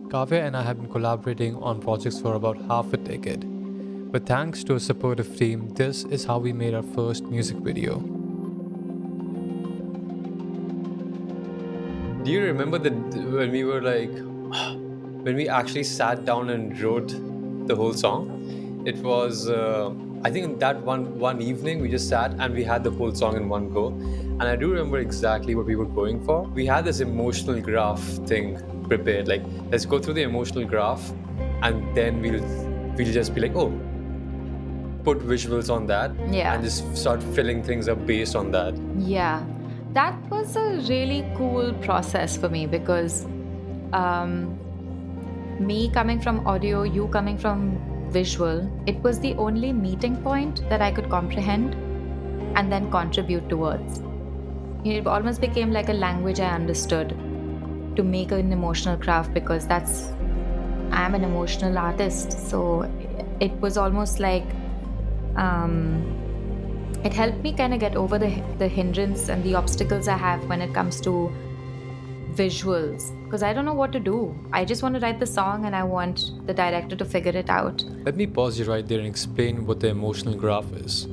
Kavya and I have been collaborating on projects for about half a decade. But thanks to a supportive team, this is how we made our first music video. Do you remember when we were like, when we actually sat down and wrote the whole song? It was, I think, that one evening we just sat and we had the whole song in one go. And I do remember exactly what we were going for. We had this emotional graph thing prepared. Like, let's go through the emotional graph, and then we'll just be like, oh, put visuals on that, Yeah. and just start filling things up based on that. Yeah, that was a really cool process for me because um, me coming from audio, you coming from visual, it was the only meeting point that I could comprehend and then contribute towards. It almost became like a language I understood to make an emotional craft because I'm an emotional artist. So it was almost like um, it helped me kind of get over the hindrance and the obstacles I have when it comes to visuals because I don't know what to do. I just want to write the song and I want the director to figure it out. Let me pause you right there and explain what the emotional graph is.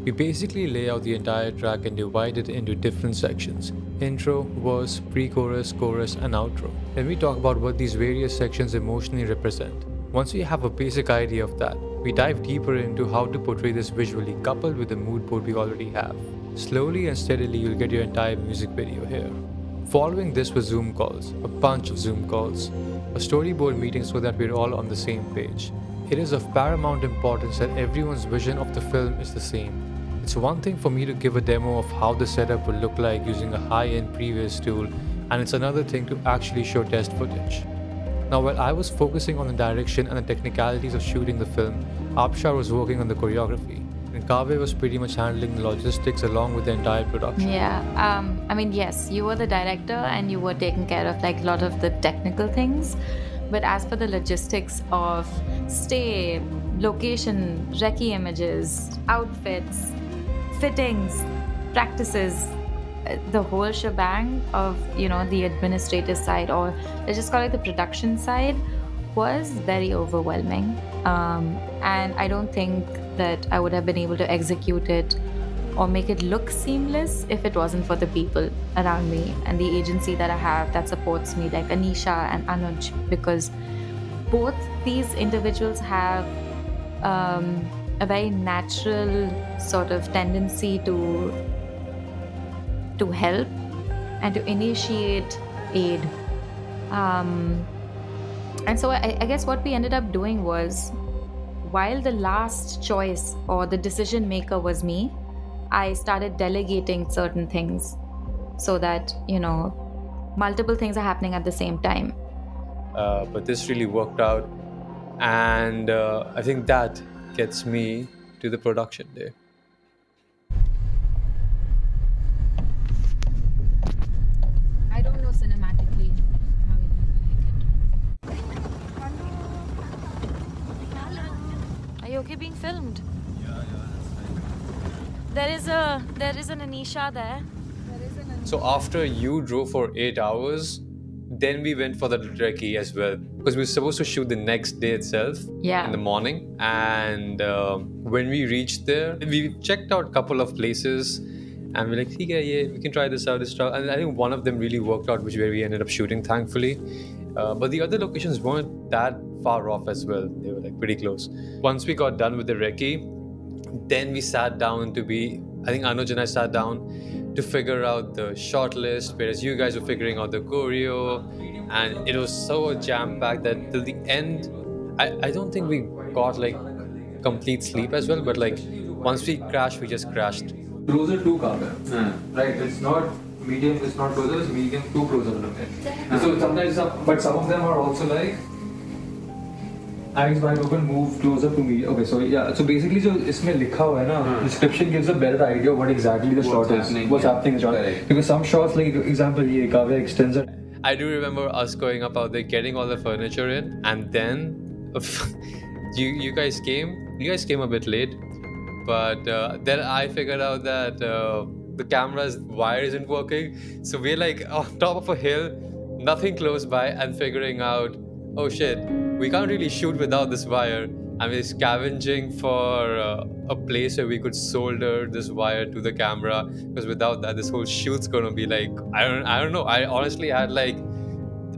We basically lay out the entire track and divide it into different sections: intro, verse, pre chorus, chorus, and outro. Then we talk about what these various sections emotionally represent. Once we have a basic idea of that, we dive deeper into how to portray this visually coupled with the mood board we already have. Slowly and steadily, you'll get your entire music video here. Following this were Zoom calls, a bunch of Zoom calls, a storyboard meeting so that we're all on the same page. It is of paramount importance that everyone's vision of the film is the same. It's one thing for me to give a demo of how the setup will look like using a high-end previous tool, and it's another thing to actually show test footage. Now, while I was focusing on the direction and the technicalities of shooting the film, Abshar was working on the choreography, and Kaveh was pretty much handling the logistics along with the entire production. Yeah, I mean, yes, you were the director and you were taking care of like a lot of the technical things. But as for the logistics of stay, location, recce images, outfits, fittings, practices, the whole shebang of the administrative side, or let's just call it the production side, was very overwhelming. And I don't think that I would have been able to execute it or make it look seamless if it wasn't for the people around me and the agency that I have that supports me, like Anisha and Anuj, because both these individuals have a very natural sort of tendency to help and to initiate aid. Um, and so I guess what we ended up doing was, while the last choice or the decision maker was me, I started delegating certain things so that, multiple things are happening at the same time. But this really worked out, and I think that gets me to the production day. I don't know cinematically how you make it. Are you okay being filmed? There is an Anisha there. So after you drove for 8 hours, then we went for the recce as well because we were supposed to shoot the next day itself Yeah. in the morning. And when we reached there, we checked out a couple of places, and we're like, "Okay, yeah, we can try this out." And I think one of them really worked out, which where we ended up shooting, thankfully. But the other locations weren't that far off as well. They were like pretty close. Once we got done with the recce, then we sat down I think Anuj and I sat down to figure out the short list, whereas you guys were figuring out the choreo. And it was so jam packed that till the end, I don't think we got like complete sleep as well, but like once we crashed, we just crashed. Closer to Kabe. Right, it's not medium, it's not closer, it's medium to closer to it. So sometimes, but some of them are also like eyes wide open, move closer to me. Okay, so yeah, so basically जो इसमें लिखा हुआ है ना, description gives a better idea of what exactly the shot is, what's happening in the shot. Correct. Because some shots, like example, ये Kavya extends it. I do remember us going up out there, getting all the furniture in, and then you guys came. You guys came a bit late, but then I figured out that the camera's wire isn't working. So we're like on top of a hill, nothing close by, and figuring out oh shit, we can't really shoot without this wire. And we're scavenging for a place where we could solder this wire to the camera, because without that, this whole shoot's gonna be like, I don't know. I honestly had like,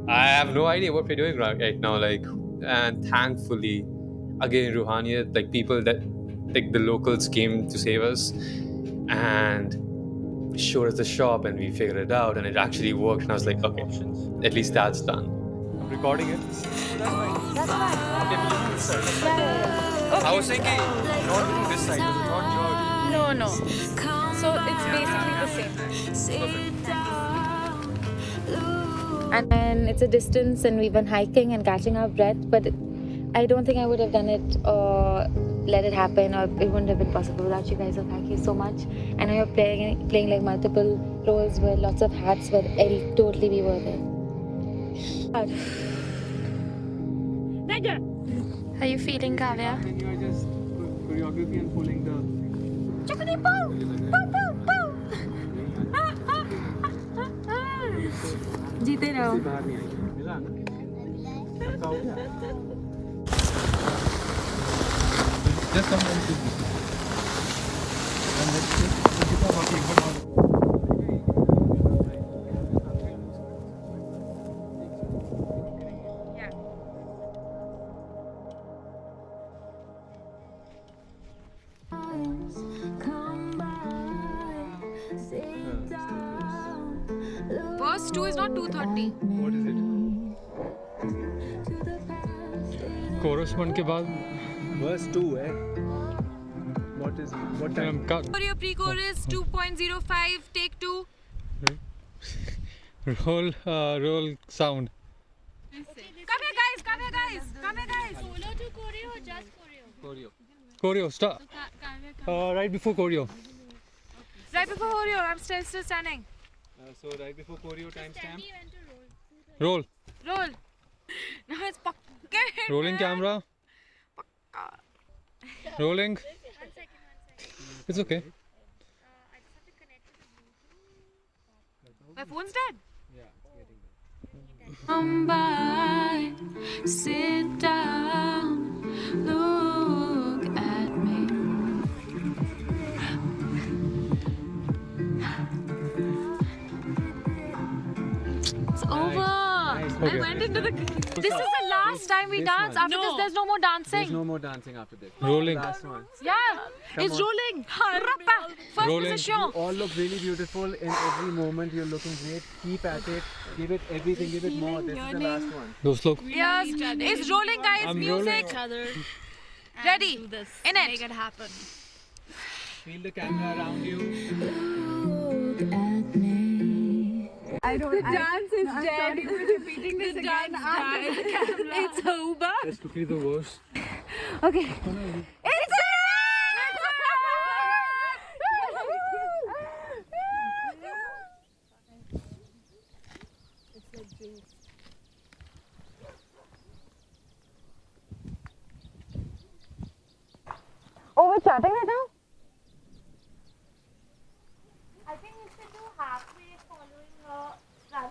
I have no idea what we're doing right now. Like, and thankfully, again, Rouhaniyat, like people that, like the locals came to save us and showed us the shop, and we figured it out, and it actually worked. And I was like, okay, at least that's done. Recording it. I was thinking, not doing this side, because it's not your. No, no. So it's basically the same. And then it's a distance, and we've been hiking and catching our breath, but I don't think I would have done it or let it happen, or it wouldn't have been possible without you guys. So thank you so much. I know you're playing like multiple roles with lots of hats, but it'll totally be worth it. How are you feeling, Kavya? And you are just choreography and pulling the. जीते रहो. बाहर नहीं आएगी. मिला ना? सबका हो गया? Just come and sit. And let's keep on walking. Verse 2 is not 2:30. What is it? Chorus 1 के बाद Verse 2 है. What time? cut. Choreo pre-chorus 2.05, take 2. Roll sound. Come here, guys. Solo to choreo or just choreo? Choreo, start. Right before choreo. Right before choreo, I'm still standing. So right before choreo timestamp. He went to roll. Roll. Roll. Now it's puckered. Rolling camera. Rolling. 1 second. It's okay. I just have to connect to the Bluetooth. My phone's dead. Come by, sit down, look at me. It's over. Okay. I went into the. This is the last time we dance. After this, there's no more dancing. There's no more dancing after this. Rolling. Last one. Yeah, it's on. rolling. Rappa. First Rolling. position. All look really beautiful in every moment. You're looking great. Keep at it. Give it everything. Give it more. This is the last one. Those look. Yes, it's rolling, guys. I'm Music. Ready. In it. Make it happen. Feel the camera around you. The dance is dead. We're repeating this again after the camera. It's over. Let's quickly the worst. Okay. It's Oh, we're chatting right now? I think you should do halfway following her run.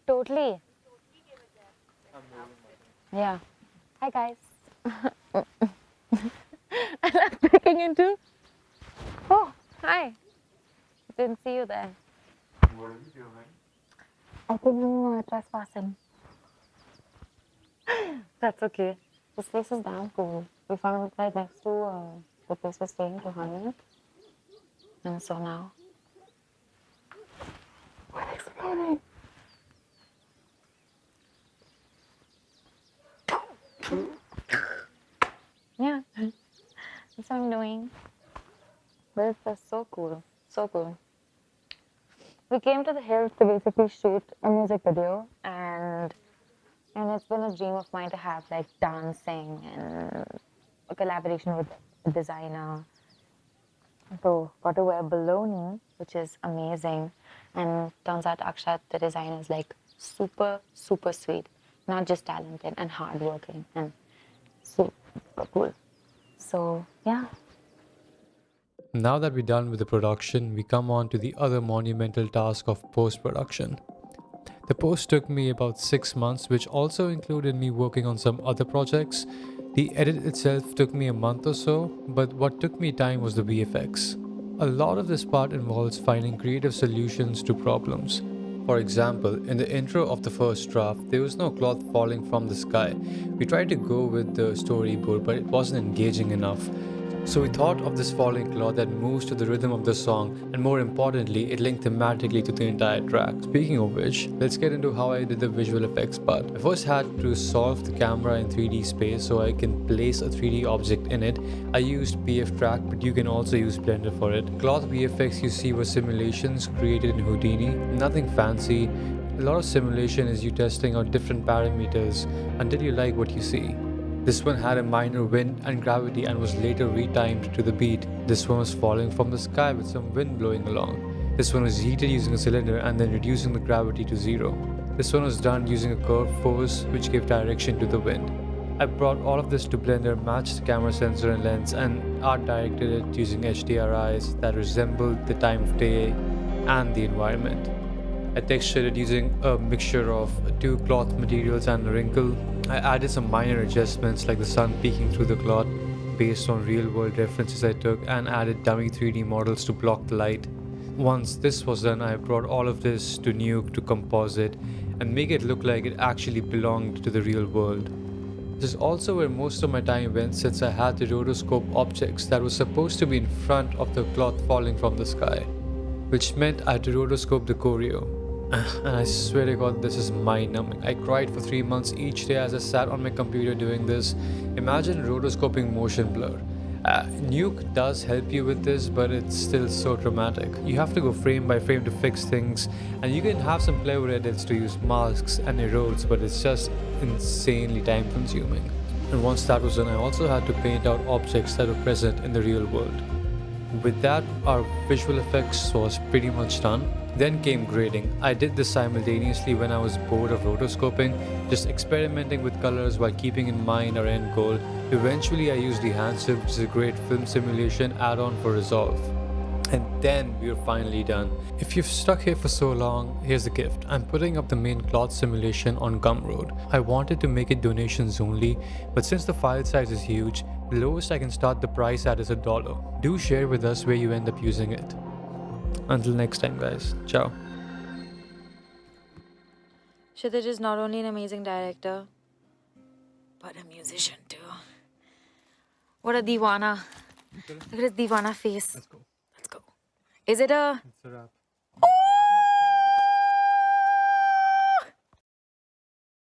Totally. Yeah. Hi guys. I love breaking into. Oh, hi. Didn't see you there. I think I'm trespassing. That's okay. This place is damn cool. We found it right next to the place we're staying, Rouhaniyat. And so now we're exploring. Yeah, that's what I'm doing. This is so cool, so cool. We came to the hills to basically shoot a music video, and it's been a dream of mine to have like dancing and a collaboration with a designer. So got to wear baloney, which is amazing, and turns out Akshat, the designer, is like super sweet, not just talented and hardworking and super cool. So yeah. Now that we're done with the production, we come on to the other monumental task of post-production. The post took me about 6 months, which also included me working on some other projects. The edit itself took me a month or so, but what took me time was the VFX. A lot of this part involves finding creative solutions to problems. For example, in the intro of the first draft, there was no cloth falling from the sky. We tried to go with the storyboard, but it wasn't engaging enough. So we thought of this falling cloth that moves to the rhythm of the song, and more importantly, it linked thematically to the entire track. Speaking of which, let's get into how I did the visual effects part. I first had to solve the camera in 3D space so I can place a 3D object in it. I used PFTrack, but you can also use Blender for it. Cloth VFX you see were simulations created in Houdini, nothing fancy. A lot of simulation is you testing out different parameters until you like what you see. This one had a minor wind and gravity and was later retimed to the beat. This one was falling from the sky with some wind blowing along. This one was heated using a cylinder and then reducing the gravity to 0. This one was done using a curved force which gave direction to the wind. I brought all of this to Blender, matched the camera sensor and lens, and art directed it using HDRIs that resembled the time of day and the environment. I textured it using a mixture of 2 cloth materials and a wrinkle. I added some minor adjustments like the sun peeking through the cloth based on real world references I took, and added dummy 3D models to block the light. Once this was done, I brought all of this to Nuke to composite and make it look like it actually belonged to the real world. This is also where most of my time went, since I had to rotoscope objects that were supposed to be in front of the cloth falling from the sky, which meant I had to rotoscope the choreo. And I swear to God, this is mind-numbing. I cried for 3 months each day as I sat on my computer doing this. Imagine rotoscoping motion blur. Nuke does help you with this, but it's still so dramatic. You have to go frame by frame to fix things, and you can have some clever edits to use masks and erodes, but it's just insanely time-consuming. And once that was done, I also had to paint out objects that were present in the real world. With that, our visual effects was pretty much done. Then came grading. I did this simultaneously when I was bored of rotoscoping, just experimenting with colors while keeping in mind our end goal. Eventually I used the Handsieve, which is a great film simulation add-on for Resolve. And then we were finally done. If you've stuck here for so long, here's a gift. I'm putting up the main cloth simulation on Gumroad. I wanted to make it donations only, but since the file size is huge, the lowest I can start the price at is $1. Do share with us where you end up using it. Until next time, guys. Ciao. Kshitij is not only an amazing director, but a musician too. What a Deewana. Look at his Deewana face. Let's go. Is it a... It's a wrap. Oh!